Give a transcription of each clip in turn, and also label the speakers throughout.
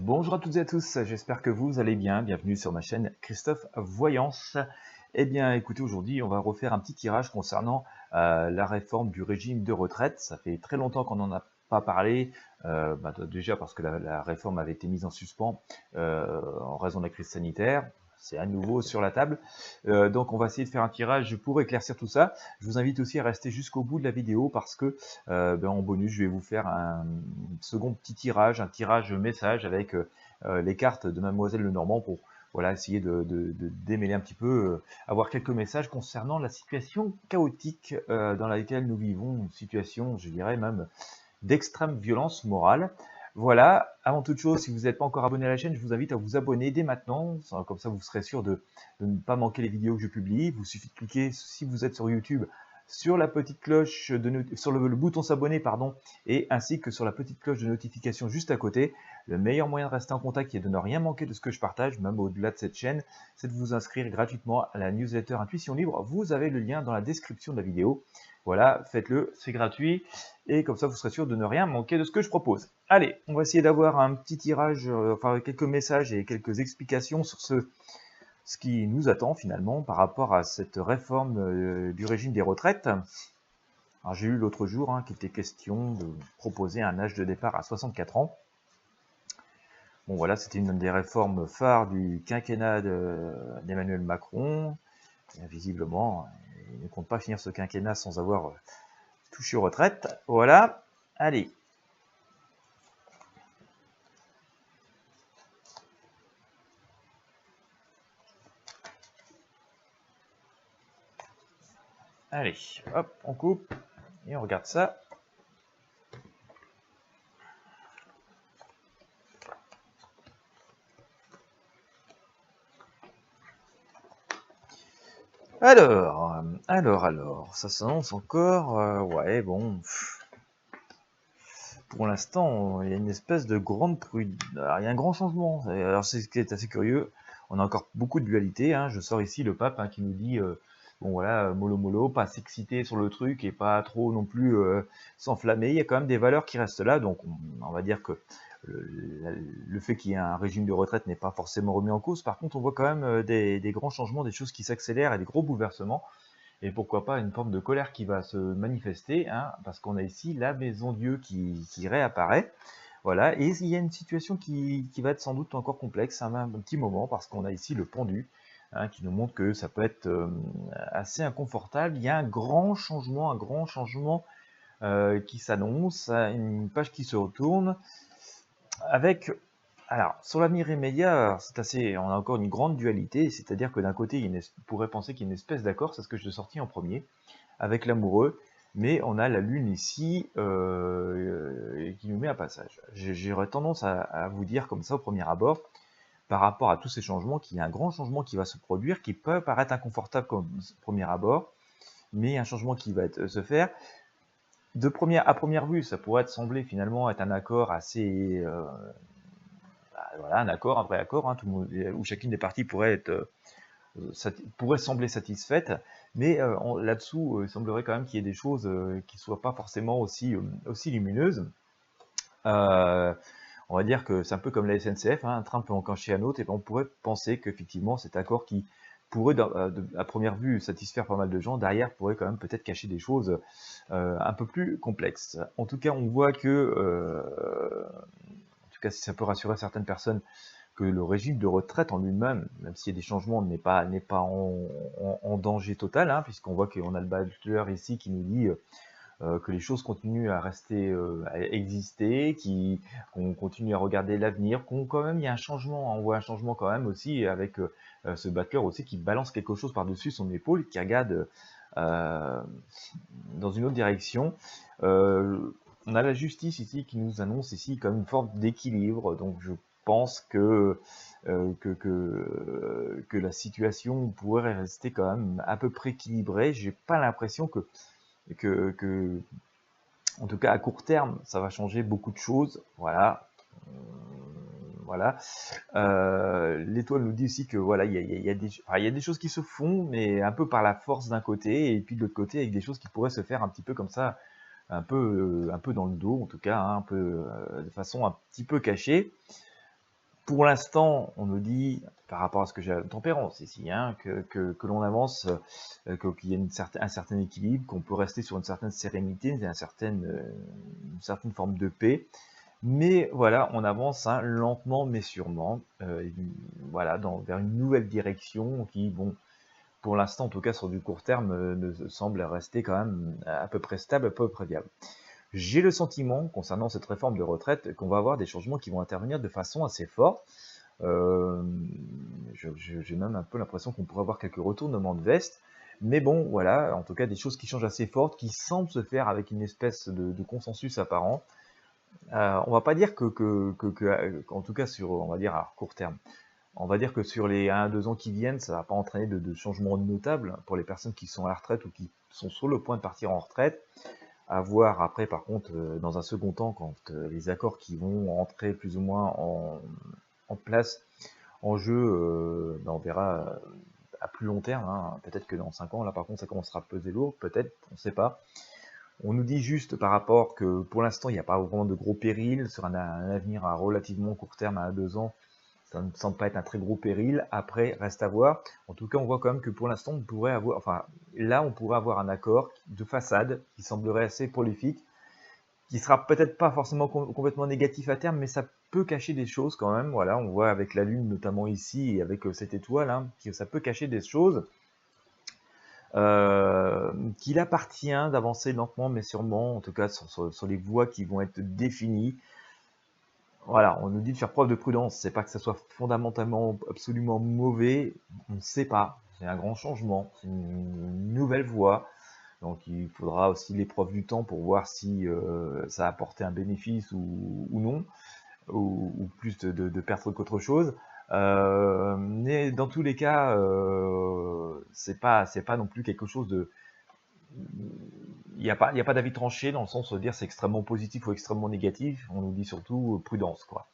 Speaker 1: Bonjour à toutes et à tous, j'espère que vous allez bien. Bienvenue sur ma chaîne Christophe Voyance. Eh bien, écoutez, aujourd'hui, on va refaire un petit tirage concernant la réforme du régime de retraite. Ça fait très longtemps qu'on n'en a pas parlé, déjà parce que la réforme avait été mise en suspens en raison de la crise sanitaire. C'est à nouveau sur la table. Donc, on va essayer de faire un tirage pour éclaircir tout ça. Je vous invite aussi à rester jusqu'au bout de la vidéo parce que en bonus, je vais vous faire un second petit tirage, un tirage message avec les cartes de Mademoiselle Lenormand pour voilà, essayer de démêler un petit peu, avoir quelques messages concernant la situation chaotique dans laquelle nous vivons, une situation, je dirais même, d'extrême violence morale. Voilà, avant toute chose, si vous n'êtes pas encore abonné à la chaîne, je vous invite à vous abonner dès maintenant, comme ça vous serez sûr de ne pas manquer les vidéos que je publie. Il vous suffit de cliquer, si vous êtes sur YouTube, sur la petite cloche, sur le bouton s'abonner, pardon, et ainsi que sur la petite cloche de notification juste à côté. Le meilleur moyen de rester en contact et de ne rien manquer de ce que je partage, même au-delà de cette chaîne, c'est de vous inscrire gratuitement à la newsletter Intuition Libre. Vous avez le lien dans la description de la vidéo. Voilà, faites-le, c'est gratuit, et comme ça vous serez sûr de ne rien manquer de ce que je propose. Allez, on va essayer d'avoir un petit tirage, enfin quelques messages et quelques explications sur ce qui nous attend finalement par rapport à cette réforme du régime des retraites. Alors j'ai eu l'autre jour qu'il était question de proposer un âge de départ à 64 ans. Bon voilà, c'était une des réformes phares du quinquennat d'Emmanuel Macron. Et visiblement, il ne compte pas finir ce quinquennat sans avoir touché aux retraites. Voilà, allez. Allez, hop, on coupe et on regarde ça. Alors, ça s'annonce encore, ouais, bon, pour l'instant, il y a une espèce de grande alors, il y a un grand changement, alors c'est ce qui est assez curieux, on a encore beaucoup de dualité, je sors ici le pape qui nous dit, bon voilà, mollo mollo, pas s'exciter sur le truc et pas trop non plus s'enflammer, il y a quand même des valeurs qui restent là, donc on va dire que le fait qu'il y ait un régime de retraite n'est pas forcément remis en cause. Par contre, on voit quand même des grands changements, des choses qui s'accélèrent et des gros bouleversements. Et pourquoi pas une forme de colère qui va se manifester, parce qu'on a ici la maison Dieu qui réapparaît. Voilà, et il y a une situation qui va être sans doute encore complexe un petit moment, parce qu'on a ici le pendu, qui nous montre que ça peut être assez inconfortable. Il y a un grand changement qui s'annonce, une page qui se retourne, avec, alors, sur l'avenir immédiat, on a encore une grande dualité, c'est-à-dire que d'un côté, on pourrait penser qu'il y a une espèce d'accord, c'est ce que je l'ai sorti en premier, avec l'amoureux, mais on a la lune ici qui nous met un passage. J'aurais tendance à vous dire comme ça au premier abord, par rapport à tous ces changements, qu'il y a un grand changement qui va se produire, qui peut paraître inconfortable comme premier abord, mais un changement qui va se faire. À première vue, ça pourrait sembler finalement être un accord assez voilà, un accord, un vrai accord, tout le monde, où chacune des parties pourrait sembler satisfaite, mais là-dessous, il semblerait quand même qu'il y ait des choses qui ne soient pas forcément aussi lumineuses. On va dire que c'est un peu comme la SNCF, un train peut encacher un autre, et on pourrait penser qu'effectivement cet accord qui pourrait à première vue satisfaire pas mal de gens, derrière pourrait quand même peut-être cacher des choses un peu plus complexes. En tout cas, on voit que en tout cas si ça peut rassurer certaines personnes, que le régime de retraite en lui-même, même s'il y a des changements, n'est pas en danger total, puisqu'on voit qu'on a le bachelor ici qui nous dit que les choses continuent à rester, à exister, qu'on continue à regarder l'avenir, quand même il y a un changement, on voit un changement quand même aussi avec ce bachelor aussi qui balance quelque chose par-dessus son épaule, qui regarde dans une autre direction. On a la justice ici qui nous annonce ici comme une forme d'équilibre, donc je pense que la situation pourrait rester quand même à peu près équilibrée. J'ai pas l'impression que, en tout cas à court terme, ça va changer beaucoup de choses. Voilà. Voilà. L'étoile nous dit aussi que voilà, il y a des choses qui se font, mais un peu par la force d'un côté, et puis de l'autre côté avec des choses qui pourraient se faire un petit peu comme ça, un peu dans le dos, en tout cas, un peu de façon un petit peu cachée. Pour l'instant, on nous dit, par rapport à ce que j'ai à la tempérance ici, hein, que l'on avance, qu'il y a un certain équilibre, qu'on peut rester sur une certaine sérénité, une certaine forme de paix. Mais voilà, on avance hein, lentement mais sûrement, voilà, vers une nouvelle direction qui, bon, pour l'instant, en tout cas sur du court terme, ne semble rester quand même à peu près stable, à peu près viable. J'ai le sentiment, concernant cette réforme de retraite, qu'on va avoir des changements qui vont intervenir de façon assez forte. J'ai même un peu l'impression qu'on pourrait avoir quelques retournements de veste. Mais bon, voilà, en tout cas des choses qui changent assez fortes, qui semblent se faire avec une espèce de consensus apparent. On va pas dire en tout cas sur, on va dire à court terme, on va dire que sur les 1 à 2 ans qui viennent, ça va pas entraîner de changements notables pour les personnes qui sont à la retraite ou qui sont sur le point de partir en retraite. À voir après, par contre, dans un second temps, quand les accords qui vont entrer plus ou moins en place, en jeu, on verra à plus long terme. Hein. Peut-être que dans 5 ans, là par contre, ça commencera à peser lourd, peut-être, on ne sait pas. On nous dit juste par rapport que pour l'instant, il n'y a pas vraiment de gros périls sur un avenir à relativement court terme, à 1 à 2 ans. Ça ne semble pas être un très gros péril. Après, reste à voir. En tout cas, on voit quand même que pour l'instant, on pourrait avoir, enfin, là, on pourrait avoir un accord de façade qui semblerait assez prolifique, qui sera peut-être pas forcément complètement négatif à terme, mais ça peut cacher des choses quand même. Voilà, on voit avec la Lune, notamment ici, et avec cette étoile, hein, que ça peut cacher des choses. Qu'il appartient d'avancer lentement, mais sûrement, en tout cas sur les voies qui vont être définies. Voilà, on nous dit de faire preuve de prudence. C'est pas que ça soit fondamentalement absolument mauvais, on ne sait pas. C'est un grand changement, c'est une nouvelle voie. Donc il faudra aussi l'épreuve du temps pour voir si ça a apporté un bénéfice ou non, ou plus de perte qu'autre chose. Mais dans tous les cas, c'est pas non plus quelque chose de... Il n'y a pas d'avis tranché dans le sens de dire c'est extrêmement positif ou extrêmement négatif. On nous dit surtout prudence, quoi.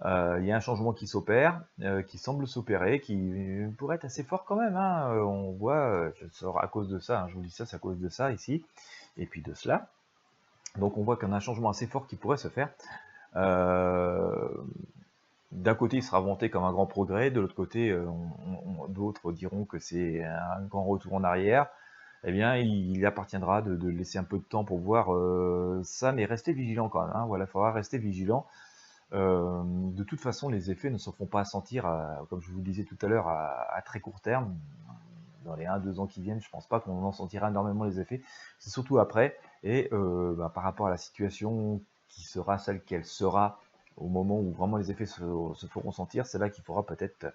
Speaker 1: Il y a un changement qui s'opère, qui semble s'opérer, qui pourrait être assez fort quand même. Hein. On voit, je sors à cause de ça, hein, je vous dis ça, c'est à cause de ça ici, et puis de cela. Donc on voit qu'on a un changement assez fort qui pourrait se faire. D'un côté, il sera vanté comme un grand progrès, de l'autre côté, d'autres diront que c'est un grand retour en arrière. Eh bien, il appartiendra de laisser un peu de temps pour voir ça, mais rester vigilant quand même. Hein. Voilà, il faudra rester vigilant. De toute façon, les effets ne se font pas sentir, comme je vous le disais tout à l'heure, à très court terme. Dans les 1-2 ans qui viennent, je ne pense pas qu'on en sentira énormément les effets. C'est surtout après, et par rapport à la situation qui sera celle qu'elle sera au moment où vraiment les effets se feront sentir, c'est là qu'il faudra peut-être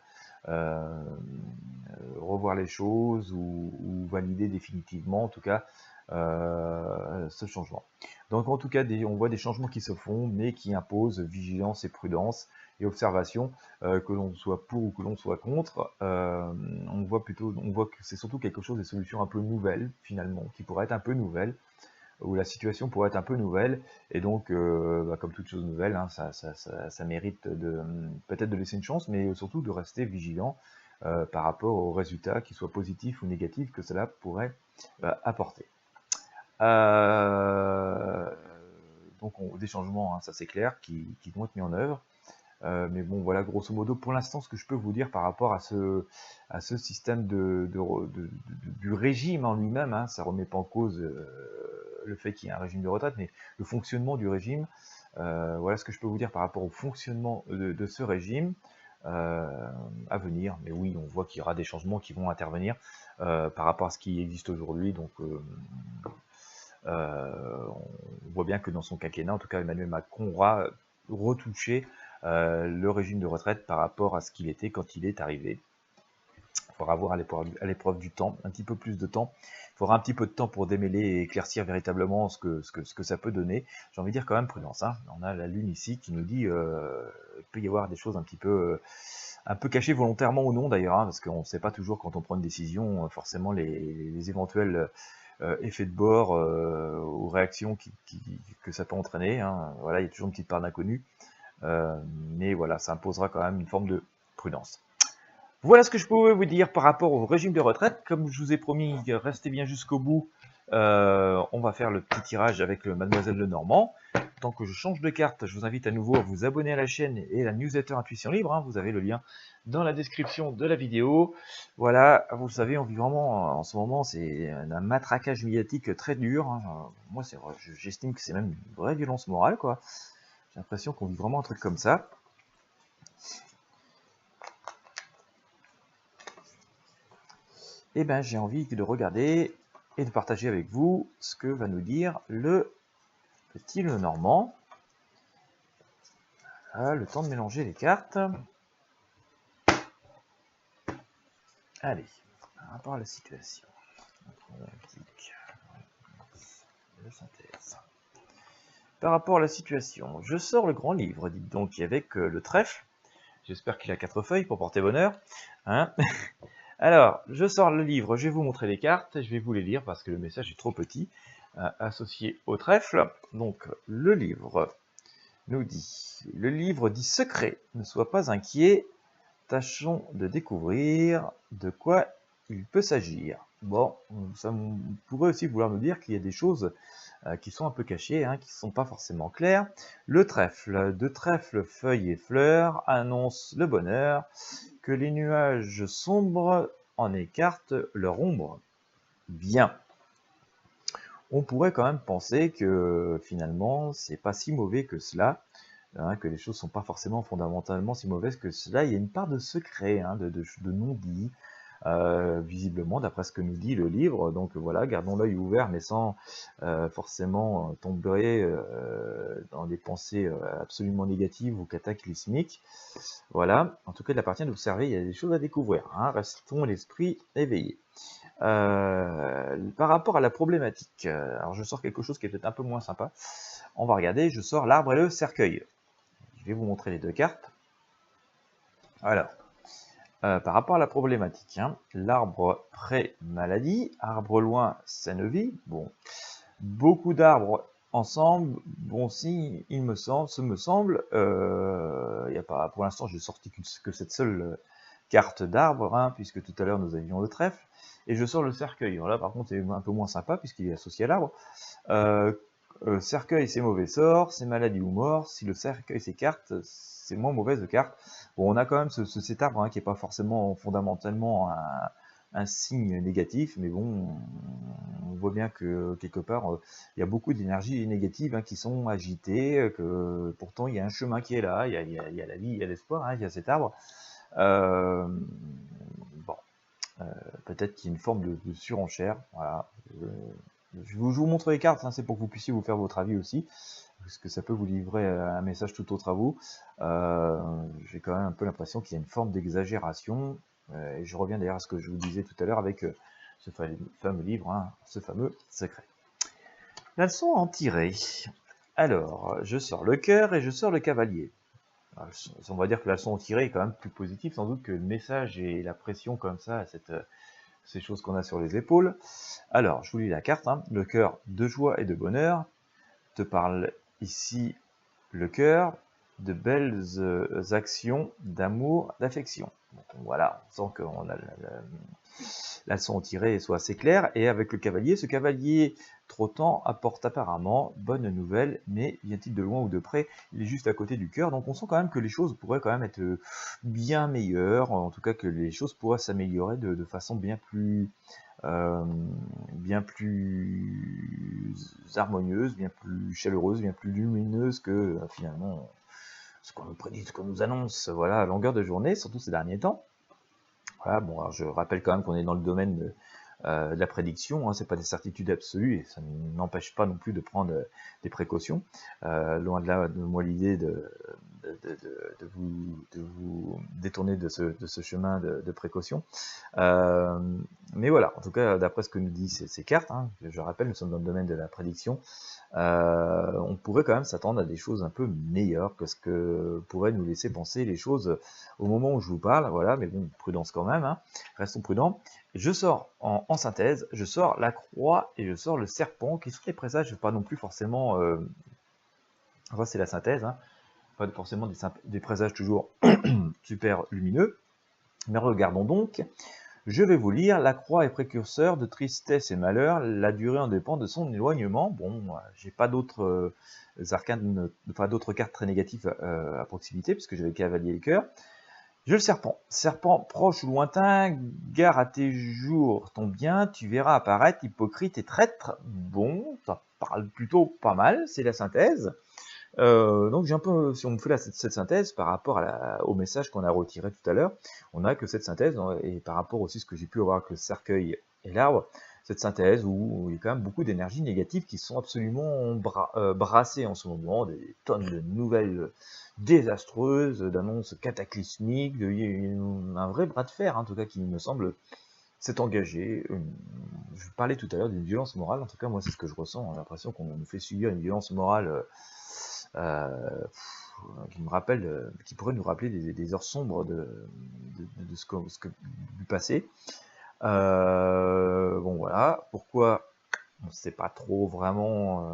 Speaker 1: revoir les choses ou valider définitivement, en tout cas, ce changement. Donc en tout cas, on voit des changements qui se font, mais qui imposent vigilance et prudence et observation, que l'on soit pour ou que l'on soit contre. On voit que c'est surtout quelque chose, des solutions un peu nouvelles, finalement, qui pourraient être un peu nouvelles, où la situation pourrait être un peu nouvelle, et donc, comme toute chose nouvelle, hein, ça mérite peut-être de laisser une chance, mais surtout de rester vigilant par rapport aux résultats, qu'ils soient positifs ou négatifs, que cela pourrait apporter. Donc des changements, hein, ça c'est clair, qui vont être mis en œuvre. Mais bon, voilà, grosso modo, pour l'instant, ce que je peux vous dire par rapport à ce système du régime en lui-même, hein, ça ne remet pas en cause le fait qu'il y ait un régime de retraite, mais le fonctionnement du régime, voilà ce que je peux vous dire par rapport au fonctionnement de ce régime à venir. Mais oui, on voit qu'il y aura des changements qui vont intervenir par rapport à ce qui existe aujourd'hui, donc on voit bien que dans son quinquennat, en tout cas Emmanuel Macron aura retouché le régime de retraite par rapport à ce qu'il était quand il est arrivé. Il faudra voir à l'épreuve du temps, un petit peu plus de temps. Il faudra un petit peu de temps pour démêler et éclaircir véritablement ce que ça peut donner. J'ai envie de dire quand même prudence. Hein. On a la Lune ici qui nous dit qu'il peut y avoir des choses un peu cachées volontairement ou non d'ailleurs, hein, parce qu'on ne sait pas toujours quand on prend une décision, forcément les éventuels effets de bord ou réactions que ça peut entraîner. Hein. Voilà, il y a toujours une petite part d'inconnu. Mais voilà, ça imposera quand même une forme de prudence. Voilà ce que je pouvais vous dire par rapport au régime de retraite. Comme je vous ai promis, restez bien jusqu'au bout On va faire le petit tirage avec le Mademoiselle Lenormand. Tant que je change de carte, je vous invite à nouveau à vous abonner à la chaîne et à la newsletter Intuition Libre, hein. Vous avez le lien dans la description de la vidéo. Voilà, vous le savez, on vit vraiment en ce moment, c'est un matraquage médiatique très dur, hein. Moi, j'estime que c'est même une vraie violence morale, quoi. J'ai l'impression qu'on vit vraiment un truc comme ça. Et ben, j'ai envie de regarder et de partager avec vous ce que va nous dire le petit Lenormand. Voilà, le temps de mélanger les cartes. Allez, par rapport à la situation. Par rapport à la situation, je sors le grand livre, dites donc, avec le trèfle. J'espère qu'il a 4 feuilles pour porter bonheur. Hein. Alors, je sors le livre, je vais vous montrer les cartes, je vais vous les lire parce que le message est trop petit, associé au trèfle. Donc, le livre nous dit, le livre dit secret, ne sois pas inquiet, tâchons de découvrir de quoi il peut s'agir. Bon, ça pourrait aussi vouloir nous dire qu'il y a des choses qui sont un peu cachées, hein, qui ne sont pas forcément claires. Le trèfle, de trèfle, feuilles et fleurs, annonce le bonheur, que les nuages sombres en écartent leur ombre. Bien. On pourrait quand même penser que finalement, c'est pas si mauvais que cela, hein, que les choses sont pas forcément fondamentalement si mauvaises que cela. Il y a une part de secret, hein, de non-dit, visiblement, d'après ce que nous dit le livre. Donc voilà, gardons l'œil ouvert, mais sans forcément tomber dans des pensées absolument négatives ou cataclysmiques. Voilà, en tout cas, il appartient d'observer, il y a des choses à découvrir, hein. Restons l'esprit éveillé. Par rapport à la problématique, alors je sors quelque chose qui est peut-être un peu moins sympa. On va regarder, je sors l'arbre et le cercueil. Je vais vous montrer les deux cartes. Alors, par rapport à la problématique, hein, l'arbre près maladie, arbre loin saine vie. Bon, beaucoup d'arbres ensemble, bon signe, il me semble, ce me semble. Y a pas, pour l'instant, j'ai sorti que cette seule carte d'arbre, hein, puisque tout à l'heure nous avions le trèfle, et je sors le cercueil. Alors là, par contre, c'est un peu moins sympa puisqu'il est associé à l'arbre. Cercueil, c'est mauvais sort, c'est maladie ou mort. Si le cercueil s'écarte, c'est moins mauvaise carte. Bon, on a quand même cet arbre, hein, qui n'est pas forcément fondamentalement un signe négatif, mais bon, on voit bien que quelque part, il y a beaucoup d'énergies négatives, hein, qui sont agitées, que pourtant il y a un chemin qui est là, il y a la vie, il y a l'espoir, hein, il y a cet arbre. Bon, peut-être qu'il y a une forme de surenchère. Voilà. Je vous montre les cartes, hein, c'est pour que vous puissiez vous faire votre avis aussi, parce que ça peut vous livrer un message tout autre à vous. J'ai quand même un peu l'impression qu'il y a une forme d'exagération, et je reviens d'ailleurs à ce que je vous disais tout à l'heure avec ce fameux livre, hein, ce fameux secret. La leçon à en tirer. Alors, je sors le cœur et je sors le cavalier. Alors, on va dire que la leçon à tirer est quand même plus positive sans doute que le message et la pression comme ça, ces choses qu'on a sur les épaules. Alors, je vous lis la carte, hein. Le cœur de joie et de bonheur te parle ici le cœur de belles actions d'amour, d'affection. Donc voilà, on sent que la leçon tirée soit assez claire. Et avec le cavalier, ce cavalier trottant apporte apparemment bonne nouvelle, mais vient-il de loin ou de près, il est juste à côté du cœur. Donc on sent quand même que les choses pourraient quand même être bien meilleures, en tout cas que les choses pourraient s'améliorer de façon bien plus harmonieuse, bien plus chaleureuse, bien plus lumineuse que finalement ce qu'on nous prédit, ce qu'on nous annonce, voilà, à longueur de journée, surtout ces derniers temps. Voilà, bon, alors je rappelle quand même qu'on est dans le domaine de la prédiction, hein, c'est pas des certitudes absolues et ça n'empêche pas non plus de prendre des précautions. Loin de là de moi l'idée de vous détourner de ce chemin de précaution. Mais voilà, en tout cas, d'après ce que nous disent ces cartes, hein, je rappelle, nous sommes dans le domaine de la prédiction, on pourrait quand même s'attendre à des choses un peu meilleures que ce que pourraient nous laisser penser les choses au moment où je vous parle. Voilà, mais bon, prudence quand même, hein, restons prudents. Je sors en synthèse, je sors la croix et je sors le serpent, qui sont des présages pas non plus forcément... enfin, c'est la synthèse, hein, pas forcément des présages toujours super lumineux. Mais regardons donc, Je vais vous lire. La croix est précurseur de tristesse et malheur. La durée en dépend de son éloignement. Bon, j'ai pas d'autres arcanes, enfin d'autres cartes très négatives à proximité, puisque j'avais cavalier le cœur. Je le serpent. Serpent proche ou lointain, gare à tes jours ton bien, tu verras apparaître hypocrite et traître. Bon, ça parle plutôt pas mal, c'est la synthèse. Donc j'ai un peu, si on fait cette synthèse par rapport au message qu'on a retiré tout à l'heure, on a que cette synthèse, et par rapport aussi à ce que j'ai pu avoir avec le cercueil et l'arbre, cette synthèse où il y a quand même beaucoup d'énergies négatives qui sont absolument brassées en ce moment, des tonnes de nouvelles désastreuses, d'annonces cataclysmiques, il y a un vrai bras de fer, en tout cas, qui me semble s'est engagé. Je parlais tout à l'heure d'une violence morale, en tout cas moi c'est ce que je ressens, j'ai l'impression qu'on nous fait subir une violence morale qui me rappelle, qui pourrait nous rappeler des heures sombres du passé. Bon voilà, pourquoi on ne sait pas trop vraiment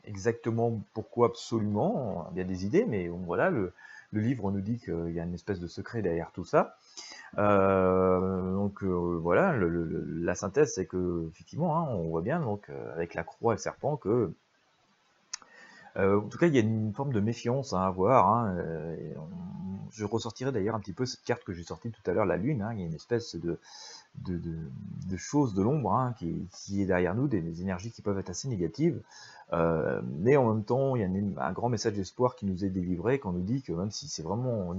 Speaker 1: exactement pourquoi absolument, il y a des idées, mais bon, voilà, le livre nous dit qu'il y a une espèce de secret derrière tout ça. Voilà, la synthèse, c'est que effectivement, hein, on voit bien donc avec la croix et le serpent que en tout cas, il y a une forme de méfiance à avoir. Hein, je ressortirai d'ailleurs un petit peu cette carte que j'ai sortie tout à l'heure, la Lune. Hein, il y a une espèce de chose de l'ombre hein, qui est derrière nous, des énergies qui peuvent être assez négatives. Mais en même temps, il y a un grand message d'espoir qui nous est délivré, quand on nous dit que même si c'est vraiment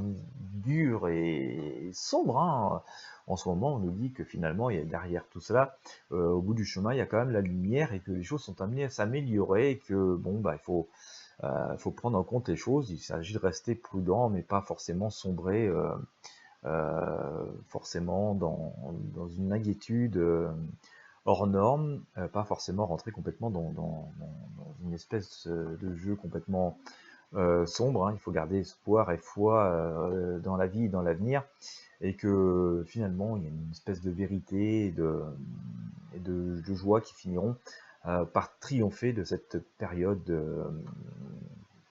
Speaker 1: dur et sombre, hein, en ce moment, on nous dit que finalement, il y a derrière tout cela, au bout du chemin, il y a quand même la lumière et que les choses sont amenées à s'améliorer et que bon, bah, il faut prendre en compte les choses. Il s'agit de rester prudent, mais pas forcément sombrer forcément dans une inquiétude hors norme, pas forcément rentrer complètement dans une espèce de jeu complètement sombre. Hein. Il faut garder espoir et foi dans la vie et dans l'avenir, et que finalement il y a une espèce de vérité et de joie qui finiront par triompher de cette période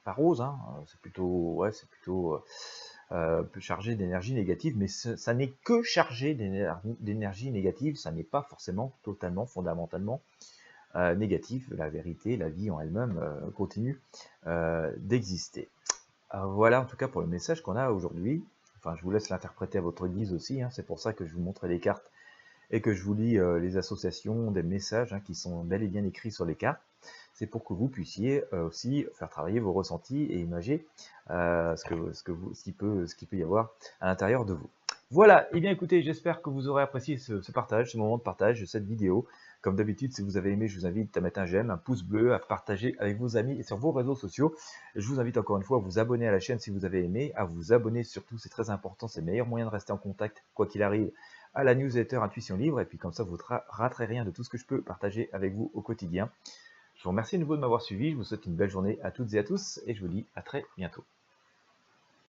Speaker 1: pas rose. Hein. C'est plutôt chargé d'énergie négative, mais ça n'est que chargé d'énergie négative, ça n'est pas forcément totalement, fondamentalement négatif. La vérité, la vie en elle-même continue d'exister. Voilà en tout cas pour le message qu'on a aujourd'hui. Enfin, je vous laisse l'interpréter à votre guise aussi, hein. C'est pour ça que je vous montre les cartes et que je vous lis les associations des messages hein, qui sont bel et bien écrits sur les cartes. C'est pour que vous puissiez aussi faire travailler vos ressentis et imager ce qu'il peut y avoir à l'intérieur de vous. Voilà, et bien écoutez, j'espère que vous aurez apprécié ce partage, ce moment de partage de cette vidéo. Comme d'habitude, si vous avez aimé, je vous invite à mettre un j'aime, un pouce bleu, à partager avec vos amis et sur vos réseaux sociaux. Je vous invite encore une fois à vous abonner à la chaîne si vous avez aimé, à vous abonner surtout, c'est très important, c'est le meilleur moyen de rester en contact, quoi qu'il arrive, à la newsletter Intuition Libre, et puis comme ça, vous ne raterez rien de tout ce que je peux partager avec vous au quotidien. Je vous remercie de nouveau de m'avoir suivi, je vous souhaite une belle journée à toutes et à tous, et je vous dis à très bientôt.